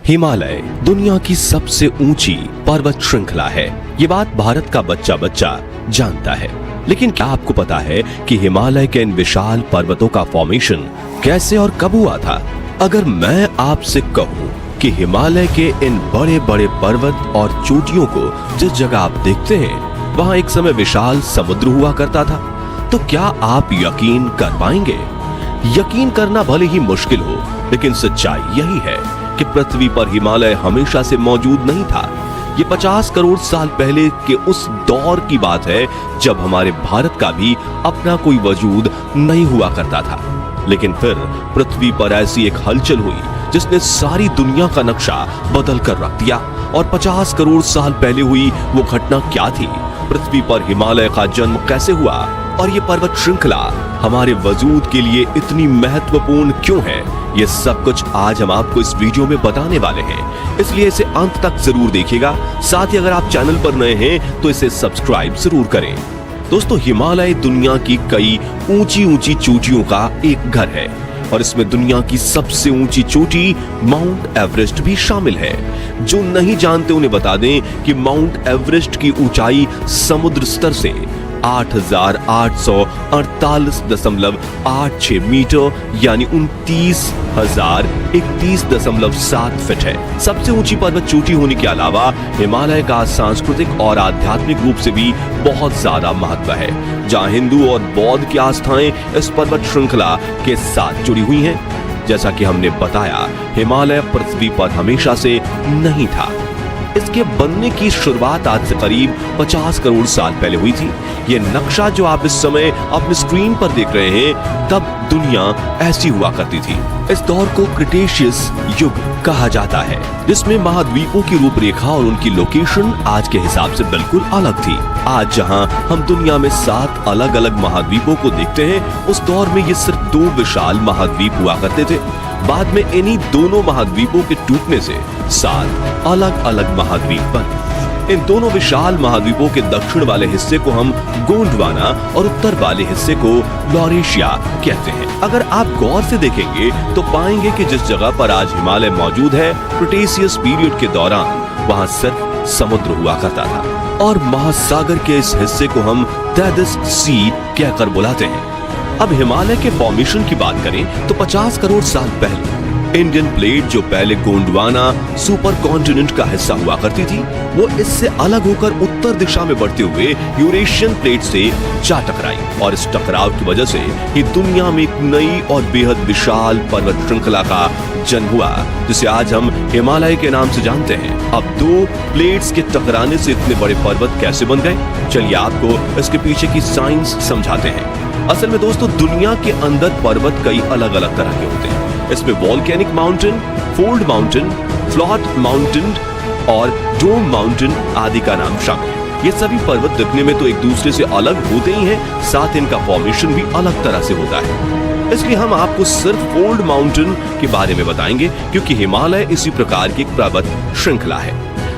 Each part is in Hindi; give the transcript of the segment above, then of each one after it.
हिमालय दुनिया की सबसे ऊंची पर्वत श्रृंखला है। ये बात भारत का बच्चा बच्चा जानता है। लेकिन क्या आपको पता है कि हिमालय के इन विशाल पर्वतों का फॉर्मेशन कैसे और कब हुआ था? अगर मैं आपसे कहूं कि हिमालय के इन बड़े बड़े पर्वत और चोटियों को जिस जगह आप देखते हैं वहां एक समय विशाल समुद्र हुआ करता था, तो क्या आप यकीन कर पाएंगे? यकीन करना भले ही मुश्किल हो, लेकिन सच्चाई यही है कि पृथ्वी पर हिमालय हमेशा से मौजूद नहीं था। ये 50 करोड़ साल पहले के उस दौर की बात है जब हमारे भारत का भी अपना कोई वजूद नहीं हुआ करता था। लेकिन फिर पृथ्वी पर ऐसी एक हलचल हुई जिसने सारी दुनिया का नक्शा बदल कर रख दिया। और 50 करोड़ साल पहले हुई वो घटना क्या थी? पृथ्वी पर हिमालय का जन्म कैसे हुआ? और ये पर्वत श्रृंखला हमारे वजूद के लिए इतनी महत्वपूर्ण क्यों है? ये सब कुछ आज हम आपको इस वीडियो में बताने वाले हैं, इसलिए इसे अंत तक जरूर देखिएगा। साथ ही अगर आप चैनल पर नए हैं तो इसे सब्सक्राइब जरूर करें। दोस्तों, हिमालय दुनिया की कई ऊंची ऊंची चोटियों का एक घर है और इसमें दुनिया की सबसे ऊंची चोटी माउंट एवरेस्ट भी शामिल है। जो नहीं जानते उन्हें बता दें कि माउंट एवरेस्ट की ऊंचाई समुद्र स्तर से 8,848.86 मीटर यानी 29,031.7 फीट है। सबसे ऊंची पर्वत चोटी होने के अलावा हिमालय का सांस्कृतिक और आध्यात्मिक रूप से भी बहुत ज्यादा महत्व है, जहां हिंदू और बौद्ध की आस्थाएं इस पर्वत श्रृंखला के साथ जुड़ी हुई हैं। जैसा कि हमने बताया, हिमालय पृथ्वी पर हमेशा से नहीं था। इसके बनने की शुरुआत आज से करीब 50 करोड़ साल पहले हुई थी। ये नक्शा जो आप इस समय अपने स्क्रीन पर देख रहे हैं, तब दुनिया ऐसी हुआ करती थी। इस दौर को क्रिटेशियस युग कहा जाता है, जिसमें महाद्वीपों की रूपरेखा और उनकी लोकेशन आज के हिसाब से बिल्कुल अलग थी। आज जहां हम दुनिया में 7 अलग अलग महाद्वीपों को देखते हैं, उस दौर में ये सिर्फ 2 विशाल महाद्वीप हुआ करते थे। बाद में इन्हीं दोनों महाद्वीपों के टूटने से 7 अलग अलग महाद्वीप बने। इन दोनों विशाल महाद्वीपों के दक्षिण वाले हिस्से को हम गोंडवाना और उत्तर वाले हिस्से को लॉरेशिया कहते हैं। अगर आप गौर से देखेंगे तो पाएंगे कि जिस जगह पर आज हिमालय मौजूद है, क्रिटेशियस पीरियड के दौरान वहां सिर्फ समुद्र हुआ करता था और महासागर के इस हिस्से को हम टेथिस सी कहकर बुलाते हैं। अब हिमालय के फॉर्मेशन की बात करें तो 50 करोड़ साल पहले इंडियन प्लेट, जो पहले गोंडवाना सुपर कॉन्टिनेंट का हिस्सा हुआ करती थी, वो इससे अलग होकर उत्तर दिशा में बढ़ते हुए यूरेशियन प्लेट से जा टकराई और इस टकराव की वजह से ही दुनिया में एक नई और बेहद विशाल पर्वत श्रृंखला का जन्म हुआ, जिसे आज हम हिमालय के नाम से जानते हैं। अब 2 प्लेट्स के टकराने से इतने बड़े पर्वत कैसे बन गए? चलिए आपको इसके पीछे की साइंस समझाते हैं। असल में दोस्तों, दुनिया के अंदर पर्वत कई अलग अलग तरह के होते हैं। इसमें volcanic mountain, fold mountain, flat mountain और डोम माउंटेन आदि का नाम शामिल है। ये सभी पर्वत दिखने में तो एक दूसरे से अलग होते ही हैं, साथ इनका फॉर्मेशन भी अलग तरह से होता है। इसलिए हम आपको सिर्फ फोल्ड माउंटेन के बारे में बताएंगे, क्योंकि हिमालय इसी प्रकार की एक पर्वत श्रृंखला है।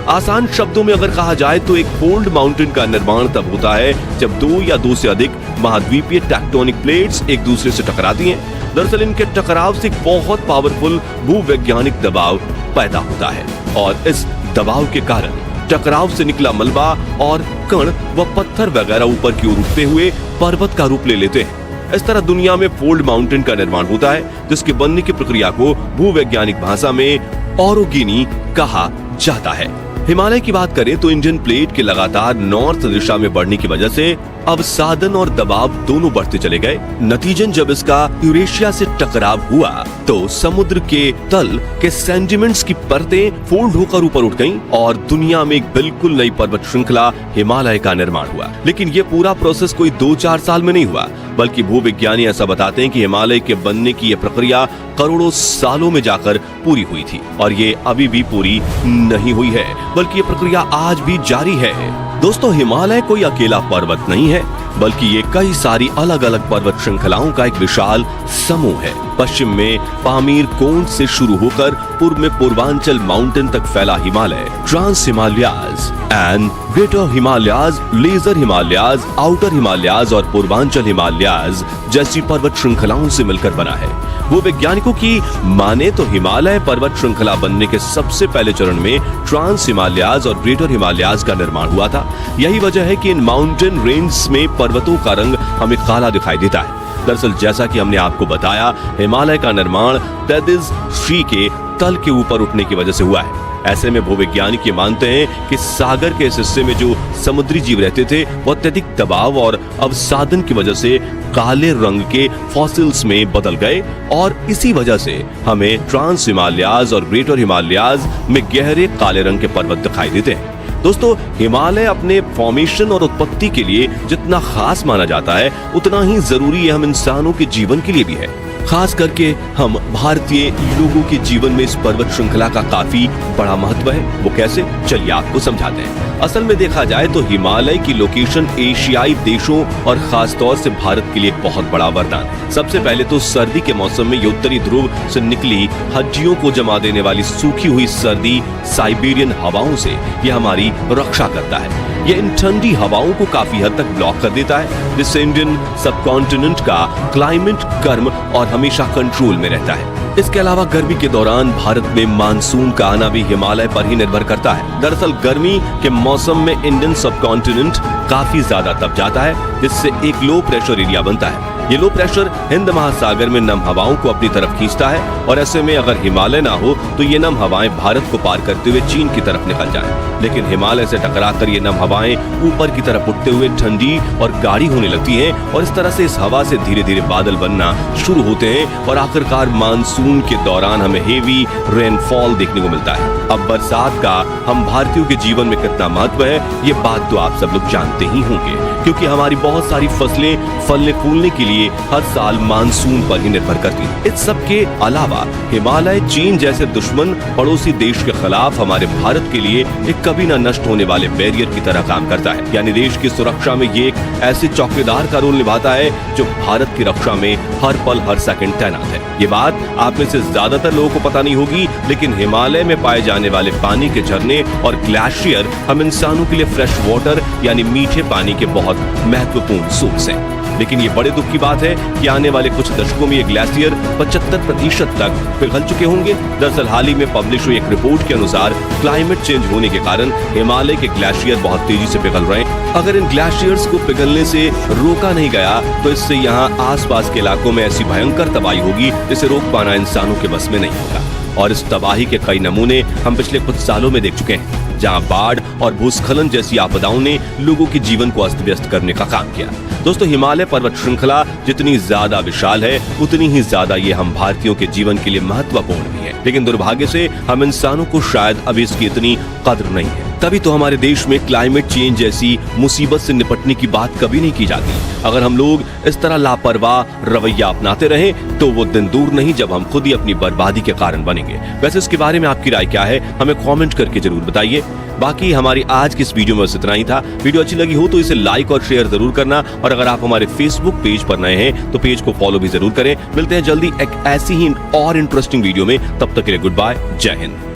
आसान शब्दों में अगर कहा जाए तो एक फोल्ड माउंटेन का निर्माण तब होता है जब 2 या 2 से अधिक महाद्वीपीय टेक्टोनिक प्लेट्स एक दूसरे से टकराती हैं। दरअसल इनके टकराव से एक बहुत पावरफुल भूवैज्ञानिक दबाव पैदा होता है और इस दबाव के कारण टकराव से निकला मलबा और कण व पत्थर वगैरह ऊपर की ओर उठते हुए पर्वत का रूप ले लेते हैं। इस तरह दुनिया में फोल्ड माउंटेन का निर्माण होता है, जिसके बनने की प्रक्रिया को भूवैज्ञानिक भाषा में ऑरोगेनी कहा जाता है। हिमालय की बात करें तो इंडियन प्लेट के लगातार नॉर्थ दिशा में बढ़ने की वजह से अवसादन और दबाव दोनों बढ़ते चले गए। नतीजन जब इसका यूरेशिया से टकराव हुआ तो समुद्र के तल के सेंटिमेंट्स की परतें फोल्ड होकर ऊपर उठ गईं और दुनिया में एक बिल्कुल नई पर्वत श्रृंखला हिमालय का निर्माण हुआ। लेकिन ये पूरा प्रोसेस कोई 2-4 साल में नहीं हुआ, बल्कि भूविज्ञानी ऐसा बताते हैं कि हिमालय के बनने की यह प्रक्रिया करोड़ों सालों में जाकर पूरी हुई थी और ये अभी भी पूरी नहीं हुई है, बल्कि ये प्रक्रिया आज भी जारी है। दोस्तों, हिमालय कोई अकेला पर्वत नहीं है, बल्कि ये कई सारी अलग अलग पर्वत श्रृंखलाओं का एक विशाल समूह है। पश्चिम में पामीर कोंड से शुरू होकर पूर्व में पूर्वांचल माउंटेन तक फैला Himalaya trans Himalayas and greater Himalayas, lesser Himalayas, outer Himalayas और पूर्वांचल हिमालयाज जैसी पर्वत श्रृंखलाओं से मिलकर बना है। वो वैज्ञानिकों की माने तो हिमालय पर्वत श्रृंखला बनने के सबसे पहले चरण में ट्रांस हिमालयाज और ग्रेटर हिमालयाज का निर्माण हुआ था। यही वजह है कि इन माउंटेन रेंज में पर्वतों का रंग हमें काला दिखाई देता है। दरअसल जैसा कि हमने आपको बताया, हिमालय का निर्माण तेथिस ट्री के तल के ऊपर उठने की वजह से हुआ है। ऐसे में भूवैज्ञानिक ये मानते हैं कि सागर के इस हिस्से में जो समुद्री जीव रहते थे वो अत्यधिक दबाव और अवसादन की वजह से काले रंग के फॉसिल्स में बदल गए और इसी वजह से हमें ट्रांस हिमालयाज और ग्रेटर हिमालयाज में गहरे काले रंग के पर्वत दिखाई देते हैं। दोस्तों, हिमालय अपने फॉर्मेशन और उत्पत्ति के लिए जितना खास माना जाता है, उतना ही जरूरी हम इंसानों के जीवन के लिए भी है। खास करके हम भारतीय लोगों के जीवन में इस पर्वत श्रृंखला का काफी बड़ा महत्व है। वो कैसे, चलिए आपको समझाते हैं। असल में देखा जाए तो हिमालय की लोकेशन एशियाई देशों और खास तौर से भारत के लिए एक बहुत बड़ा वरदान है। सबसे पहले तो सर्दी के मौसम में ये उत्तरी ध्रुव से निकली हड्डियों को जमा देने वाली सूखी हुई सर्दी साइबेरियन हवाओं से ये हमारी रक्षा करता है। ये इन ठंडी हवाओं को काफी हद तक ब्लॉक कर देता है, जिससे इंडियन सबकॉन्टिनेंट का क्लाइमेट गर्म और हमेशा कंट्रोल में रहता है। इसके अलावा गर्मी के दौरान भारत में मानसून का आना भी हिमालय पर ही निर्भर करता है। दरअसल गर्मी के मौसम में इंडियन सबकॉन्टिनेंट काफी ज्यादा तप जाता है, जिससे एक लो प्रेशर एरिया बनता है। ये लो प्रेशर हिंद महासागर में नम हवाओं को अपनी तरफ खींचता है और ऐसे में अगर हिमालय ना हो तो ये नम हवाएं भारत को पार करते हुए चीन की तरफ निकल जाएं। लेकिन हिमालय से टकराकर ये नम हवाएं ऊपर की तरफ उठते हुए ठंडी और गाढ़ी होने लगती हैं और इस तरह से इस हवा से धीरे धीरे बादल बनना शुरू होते हैं और आखिरकार मानसून के दौरान हमें हेवी रेनफॉल देखने को मिलता है। अब बरसात का हम भारतीयों के जीवन में कितना महत्व है, ये बात तो आप सब लोग जानते ही होंगे, क्योंकि हमारी बहुत सारी फसलें फलने फूलने के लिए हर साल मानसून पर ही निर्भर करती है। इस सब के अलावा हिमालय चीन जैसे दुश्मन पड़ोसी देश के खिलाफ हमारे भारत के लिए एक कभी न नष्ट होने वाले बैरियर की तरह काम करता है। यानी देश की सुरक्षा में ये एक ऐसे चौकीदार का रोल निभाता है जो भारत की रक्षा में हर पल हर सेकंड तैनात है। ये बात आप में से ज्यादातर लोगों को पता नहीं होगी, लेकिन हिमालय में पाए जाने वाले पानी के झरने और ग्लेशियर हम इंसानों के लिए फ्रेश वाटर यानी मीठे पानी के बहुत महत्वपूर्ण सोर्स हैं। लेकिन ये बड़े दुख की बात है कि आने वाले कुछ दशकों में ये ग्लेशियर 75% तक पिघल चुके होंगे। दरअसल हाल ही में पब्लिश हुई एक रिपोर्ट के अनुसार क्लाइमेट चेंज होने के कारण हिमालय के ग्लेशियर बहुत तेजी से पिघल रहे हैं। अगर इन ग्लेशियर्स को पिघलने से रोका नहीं गया तो इससे यहाँ आसपास के इलाकों में ऐसी भयंकर तबाही होगी जिसे रोक पाना इंसानों के बस में नहीं होगा। और इस तबाही के कई नमूने हम पिछले कुछ सालों में देख चुके हैं, जहां बाढ़ और भूस्खलन जैसी आपदाओं ने लोगों के जीवन को अस्त व्यस्त करने का काम किया। दोस्तों, हिमालय पर्वत श्रृंखला जितनी ज्यादा विशाल है, उतनी ही ज्यादा ये हम भारतीयों के जीवन के लिए महत्वपूर्ण भी है। लेकिन दुर्भाग्य से हम इंसानों को शायद अभी इसकी इतनी कद्र नहीं है। तभी तो हमारे देश में क्लाइमेट चेंज जैसी मुसीबत से निपटने की बात कभी नहीं की जाती। अगर हम लोग इस तरह लापरवाह रवैया अपनाते रहें तो वो दिन दूर नहीं जब हम खुद ही अपनी बर्बादी के कारण बनेंगे। वैसे इसके बारे में आपकी राय क्या है, हमें कमेंट करके जरूर बताइए। बाकी हमारी आज की इस वीडियो में बस इतना ही था। वीडियो अच्छी लगी हो तो इसे लाइक और शेयर जरूर करना, और अगर आप हमारे फेसबुक पेज पर नए हैं तो पेज को फॉलो भी जरूर करें। मिलते हैं जल्दी एक ऐसी ही और इंटरेस्टिंग वीडियो में, तब तक के लिए गुड बाय, जय हिंद।